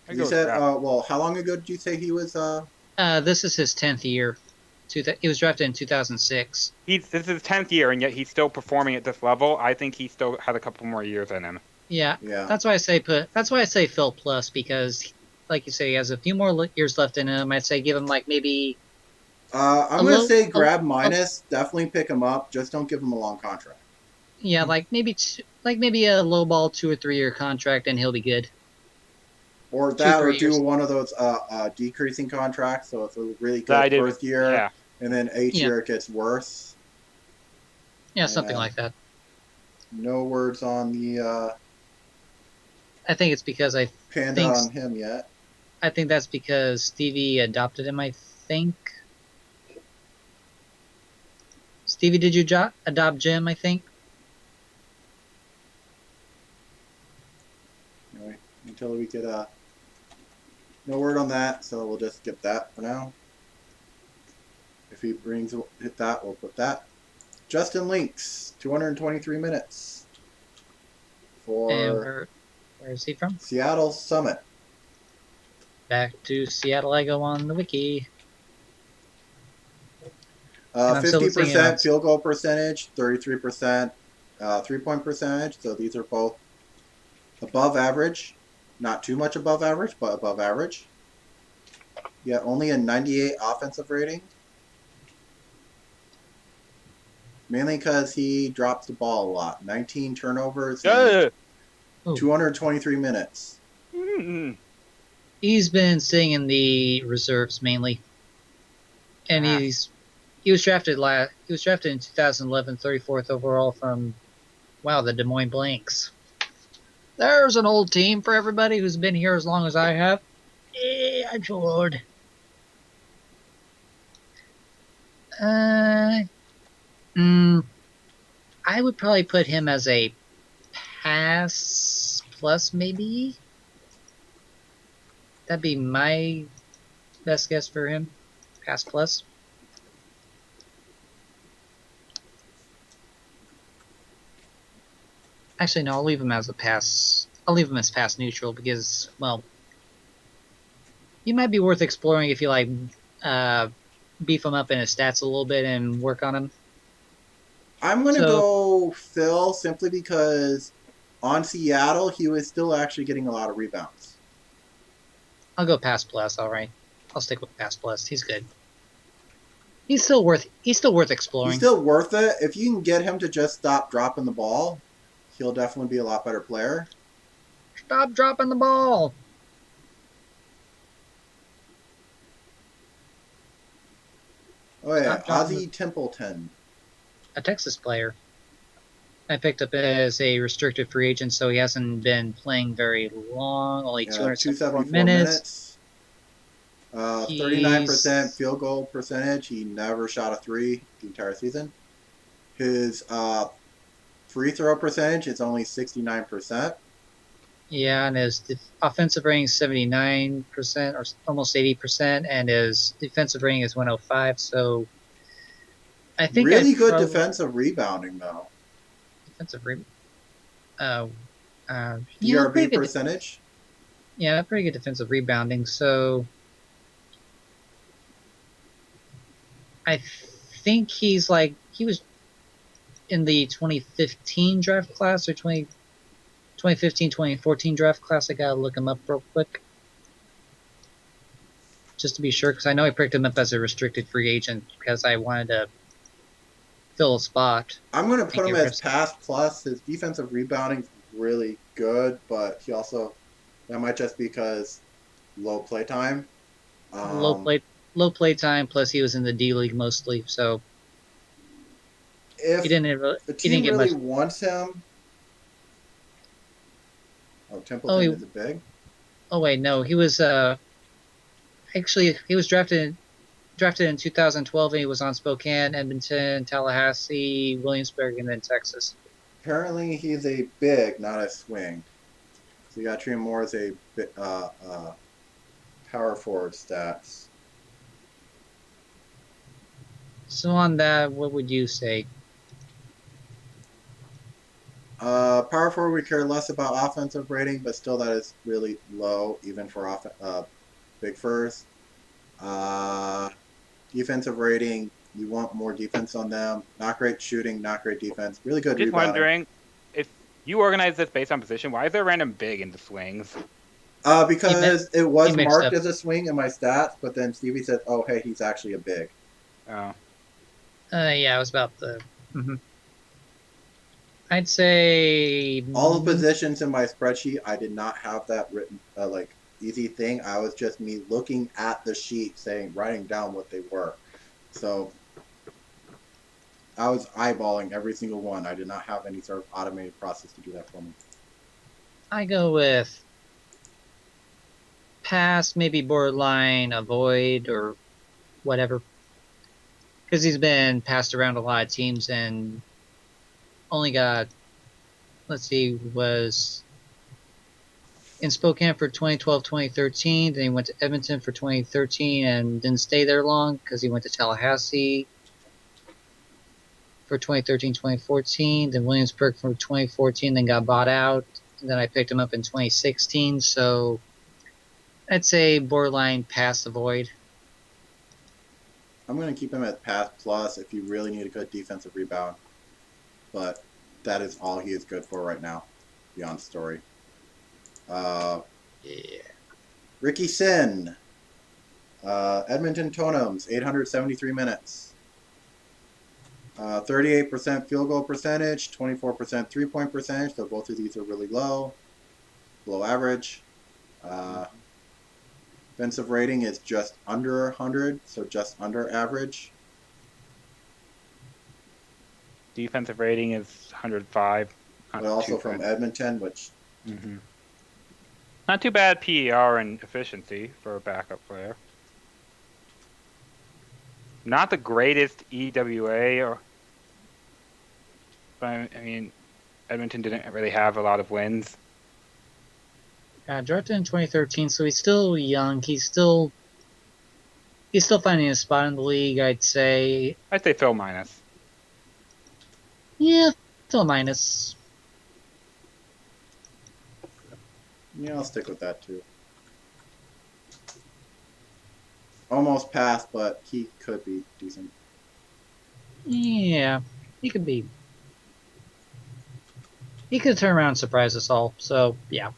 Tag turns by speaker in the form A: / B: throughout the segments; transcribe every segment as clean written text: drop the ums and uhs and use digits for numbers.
A: I
B: You
A: go with
B: said,
A: that.
B: well, how long ago did you say he was?
C: This is his 10th year. He was drafted in 2006.
A: This is his 10th year, and yet he's still performing at this level. I think he still has a couple more years in him.
C: Yeah,
B: Yeah.
C: that's why I say Phil plus because, like you say, he has a few more years left in him. I'd say give him like maybe
B: I'm
C: a
B: gonna
C: low,
B: say grab minus. Definitely pick him up. Just don't give him a long contract.
C: yeah, like maybe a low ball 2 or 3 year contract, and he'll be good.
B: Or
C: Two,
B: that, or
C: three
B: do
C: years.
B: one of those decreasing contracts. So it's a really
A: That
B: good
A: I did with
B: first year,
A: yeah.
B: and then each
C: Yeah,
B: year it gets worse.
C: yeah, something
B: And
C: like that.
B: no words on the
C: I think it's because
B: panda
C: think
B: on him yet.
C: I think that's because Stevie adopted him. I think Stevie, did you adopt Jim? I think.
B: Anyway, until we get no word on that, so we'll just skip that for now. If he brings hit that, we'll put that. Justin Links, 223 minutes
C: And
B: for
C: where is he from?
B: Seattle Summit.
C: Back to Seattle. I go on the wiki, and I'm still seeing it on.
B: 50% field goal percentage, 33% 3-point percentage. So these are both above average. Not too much above average, but above average. Yeah, only a 98 offensive rating. Mainly because he drops the ball a lot. 19 turnovers in
A: Yeah.
C: Oh,
B: 223 minutes.
A: Mm-hmm.
C: he's been sitting in the reserves mainly, and
A: Pass.
C: he was drafted in 2011, 34th overall from the Des Moines Blanks. There's an old team for everybody who's been here as long as I have. Yeah, Lord. Uh, mm, I would probably put him as a pass plus, maybe. That'd be my best guess for him. Pass plus. Actually, no, I'll leave him as a pass. I'll leave him as pass neutral because, well, he might be worth exploring if you like uh, beef him up in his stats a little bit and work on him.
B: I'm going to
C: So
B: go Phil simply because on Seattle, he was still actually getting a lot of rebounds.
C: I'll go pass plus. All right, I'll stick with pass plus. He's good. He's still worth
B: He's
C: exploring.
B: still worth it. If you can get him to just stop dropping the ball, he'll definitely be a lot better player.
C: Stop dropping the ball.
B: Oh yeah,
C: Stop dropping
B: Ozzy Templeton.
C: a Texas player. I picked up as a restricted free agent, so he hasn't been playing very long. Only
B: Yeah,
C: 274
B: 274
C: minutes.
B: minutes. 39%
C: He's
B: field goal percentage. He never shot a three the entire season. His free throw percentage is only 69%.
C: Yeah, and his offensive rating is 79% or almost 80%, and his defensive rating is 105. So I think I
B: Really good
C: probably
B: defensive rebounding though.
C: defensive rating.
B: DRB
C: Pretty good.
B: percentage.
C: Yeah, pretty good defensive rebounding. So I think he was in the 2015 draft class or 2015, 2014 draft class. I gotta look him up real quick just to be sure because I know I picked him up as a restricted free agent because I wanted to fill a spot
B: I'm going to
C: and
B: put him
C: get rid
B: as
C: of some
B: pass plus. His defensive rebounding is really good, but he also that might just be because low play time.
C: low
B: Um,
C: play low play time. Plus, he was in the D League mostly, so
B: if a
C: he
B: team
C: didn't get
B: really
C: much.
B: wants him, oh
C: Oh,
B: Templeton is a big.
C: wait, no, he was actually he was drafted in 2012 and he was on Spokane, Edmonton, Tallahassee, Williamsburg, and then Texas.
B: Apparently, he's a big, not a swing. So you got to treat him more as a power forward stats.
C: So on that, what would you say?
B: Power forward, we care less about offensive rating, but still that is really low, even for big furs. Defensive rating, you want more defense on them. Not great shooting, not great defense. Really good
A: Just
B: rebounding.
A: wondering if you organize this based on position. Why is there random big in the swings?
B: Because it was
C: he mixed
B: marked
C: up.
B: as a swing in my stats, but then Stevie said, "Oh, hey, he's actually a big."
A: Oh,
C: Yeah, it was about the. Mhm. I'd say
B: All the positions in my spreadsheet, I did not have that written easy thing. I was just me looking at the sheet, writing down what they were. So I was eyeballing every single one. I did not have any sort of automated process to do that for me.
C: I go with pass, maybe borderline, avoid, or whatever. Because he's been passed around a lot of teams and only got, let's see, was in Spokane for 2012-2013. Then he went to Edmonton for 2013 and didn't stay there long because he went to Tallahassee for 2013-2014. Then Williamsburg for 2014, then got bought out. And then I picked him up in 2016. So I'd say borderline pass avoid.
B: I'm going to keep him at pass plus if you really need a good defensive rebound. But that is all he is good for right now, beyond story.
C: Yeah.
B: Ricky Sin. Edmonton Totems, 873 minutes. 38% field goal percentage, 24% three-point percentage, so both of these are really low, below average. Defensive rating is just under 100, so just under average.
A: defensive rating is 105.
B: But also from Edmonton, which...
A: Mm-hmm. Not too bad PER and efficiency for a backup player. Not the greatest EWA, but I mean, Edmonton didn't really have a lot of wins.
C: Drafted in 2013, so he's still young. He's still finding a spot in the league, I'd say.
A: I'd say Phil minus.
C: Yeah, still minus.
B: Yeah, I'll stick with that too. Almost passed, but he could be decent.
C: Yeah, he could be. He could turn around and surprise us all. So yeah.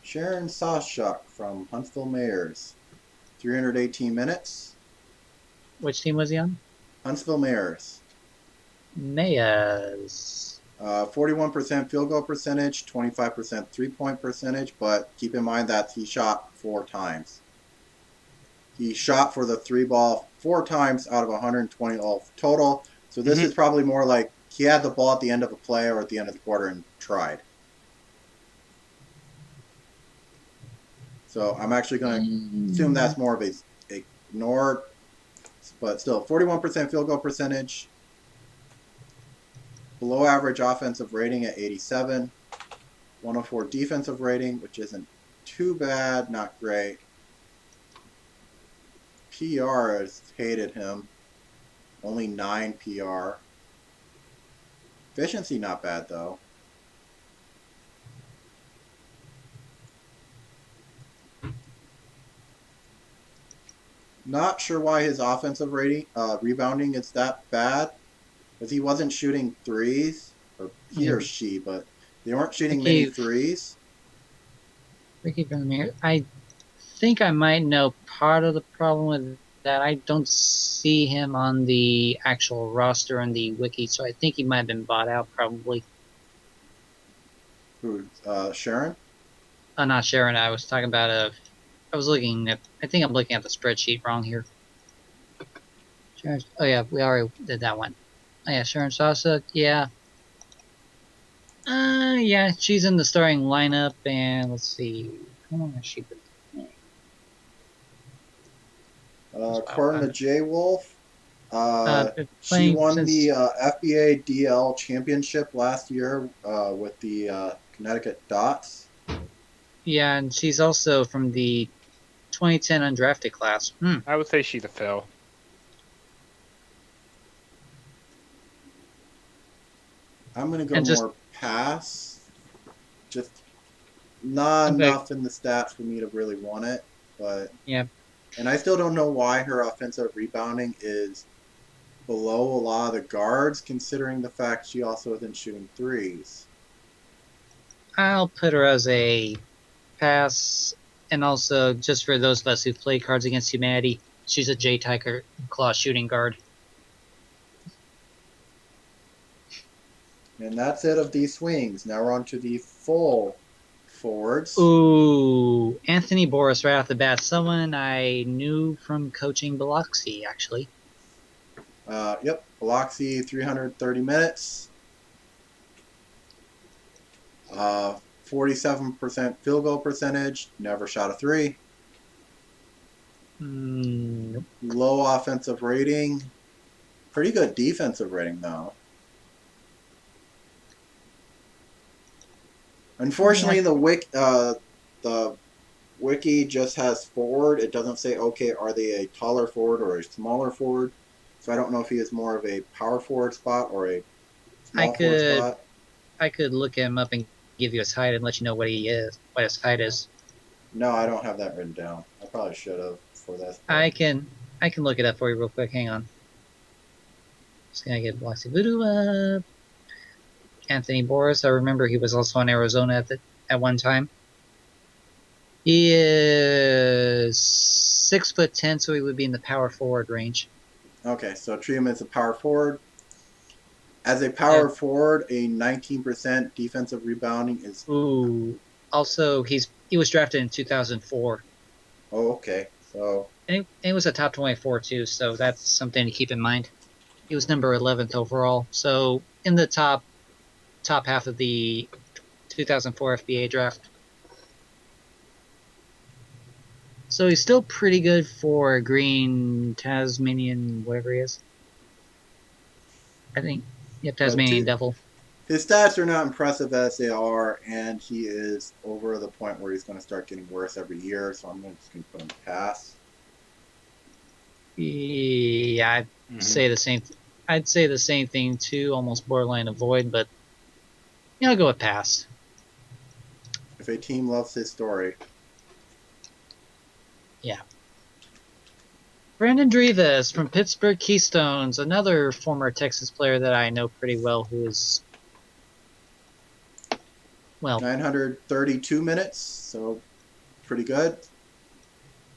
B: Sharon Sawchuk from Huntsville Mayors, 318 minutes.
C: Which team was he on?
B: Huntsville Mayors.
C: Mayas.
B: 41% field goal percentage, 25% three-point percentage, but keep in mind that he shot 4 times. He shot for the 3 ball 4 times out of 120 all total. So this is probably more like he had the ball at the end of a play or at the end of the quarter and tried. So I'm actually going to assume that's more of a ignore, but still 41% field goal percentage. Below average offensive rating at 87. 104 defensive rating, which isn't too bad, not great. PR has hated him. Only 9 PR. Efficiency not bad though. Not sure why his offensive rating rebounding is that bad. Because he wasn't shooting threes, or he or she, but they weren't shooting many threes.
C: Ricky Vermeer. I think I might know part of the problem with that. I don't see him on the actual roster on the wiki, so I think he might have been bought out probably.
B: Who? Sharon?
C: Not Sharon. I was talking about I was looking at. I think I'm looking at the spreadsheet wrong here. Sharon. Oh yeah, we already did that one. Oh yeah, Sharon Sawchuk. Yeah. Yeah, she's in the starting lineup, and let's see. How long has she been playing?
B: According to J Wolf, she
C: playing
B: won
C: since
B: the FBA DL championship last year with the Connecticut Dots.
C: Yeah, and she's also from the 2010 undrafted class.
A: I would say she's a Phil.
B: I'm gonna go
C: And just
B: more pass. Just not
C: okay,
B: enough in the stats for me to really want it, but
C: yeah.
B: and I still don't know why her offensive rebounding is below a lot of the guards, considering the fact she also isn't shooting threes.
C: I'll put her as a pass, and also just for those of us who play Cards Against Humanity, she's a J Tiger Claw shooting guard.
B: And that's it of these swings. Now we're on to the full forwards.
C: Ooh, Anthony Boris right off the bat. Someone I knew from coaching Biloxi, actually.
B: Yep, Biloxi 330 minutes. 47% field goal percentage. Never shot a three.
C: Nope.
B: Low offensive rating. Pretty good defensive rating though. Unfortunately, the wiki just has forward. It doesn't say, okay, are they a taller forward or a smaller forward? So I don't know if he is more of a power forward spot or a
C: I
B: small forward
C: could
B: spot.
C: I could look him up and give you his height and let you know what he is, what his height is.
B: No, I don't have that written down. I probably should have for this. But
C: I can look it up for you real quick. Hang on. Just gonna get Biloxi Voodoo up. Anthony Boris. I remember he was also in Arizona at one time. He is 6'10", so he would be in the power forward range.
B: okay, so treat him as a power forward. As a
C: Yeah.
B: power forward, a 19% defensive rebounding is.
C: Ooh. Also, he was drafted in 2004,
B: Oh, okay. So
C: and he was a top 24 too. So that's something to keep in mind. He was number 11th overall, so in the top half of the 2004 FBA draft. So he's still pretty good for green Tasmanian, whatever he is. I think, yep, Tasmanian Devil.
B: his stats are not impressive as they are, and he is over the point where he's going to start getting worse every year. So I'm just going to put him pass.
C: Yeah, I'd say the same. I'd say the same thing too, almost borderline avoid, but I'll go with pass.
B: If a team loves his story.
C: Yeah. Brandon Drivas from Pittsburgh Keystones, another former Texas player that I know pretty well, who is
B: 932 minutes, so pretty good.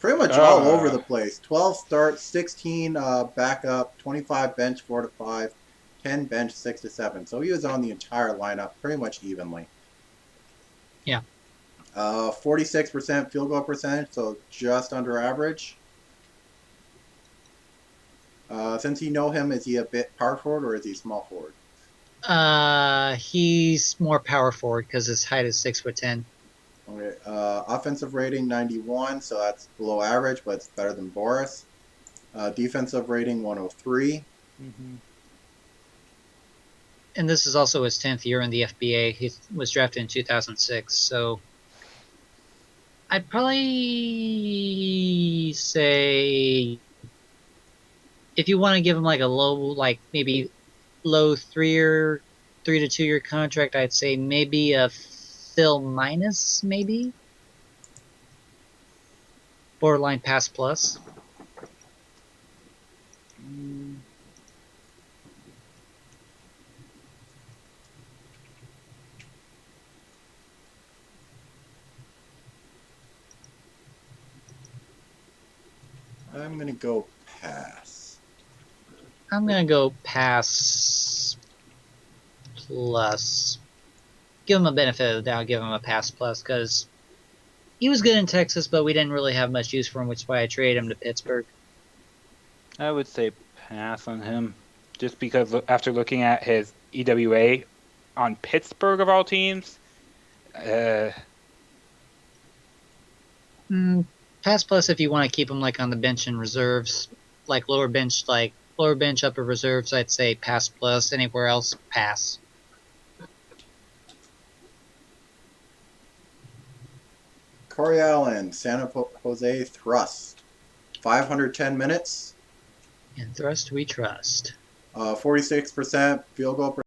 B: Pretty much all over the place. 12 starts, 16 backup, 25 bench, 4 to 5, 10 bench, 6 to 7. So he was on the entire lineup pretty much evenly.
C: Yeah.
B: 46% field goal percentage, so just under average. Since you know him, is he a bit power forward or is he small forward?
C: He's more power forward because his height is 6'10".
B: Okay. Offensive rating 91, so that's below average, but it's better than Boris. Defensive rating 103.
C: And this is also his 10th year in the FBA. He was drafted in 2006, so I'd probably say if you want to give him like a low, like maybe low 3 to 2 year contract, I'd say maybe a Phil minus, maybe borderline pass plus.
B: I'm going to go pass.
C: I'm going to go pass plus. Give him a benefit of the doubt, give him a pass plus, because he was good in Texas, but we didn't really have much use for him, which is why I traded him to Pittsburgh.
A: I would say pass on him, just because after looking at his EWA on Pittsburgh of all teams,
C: Pass plus if you want to keep him like on the bench and reserves, like lower bench, upper reserves. I'd say pass plus. Anywhere else, pass.
B: Corey Allen, San Jose Thrust. 510 minutes.
C: And thrust we trust.
B: 46% field goal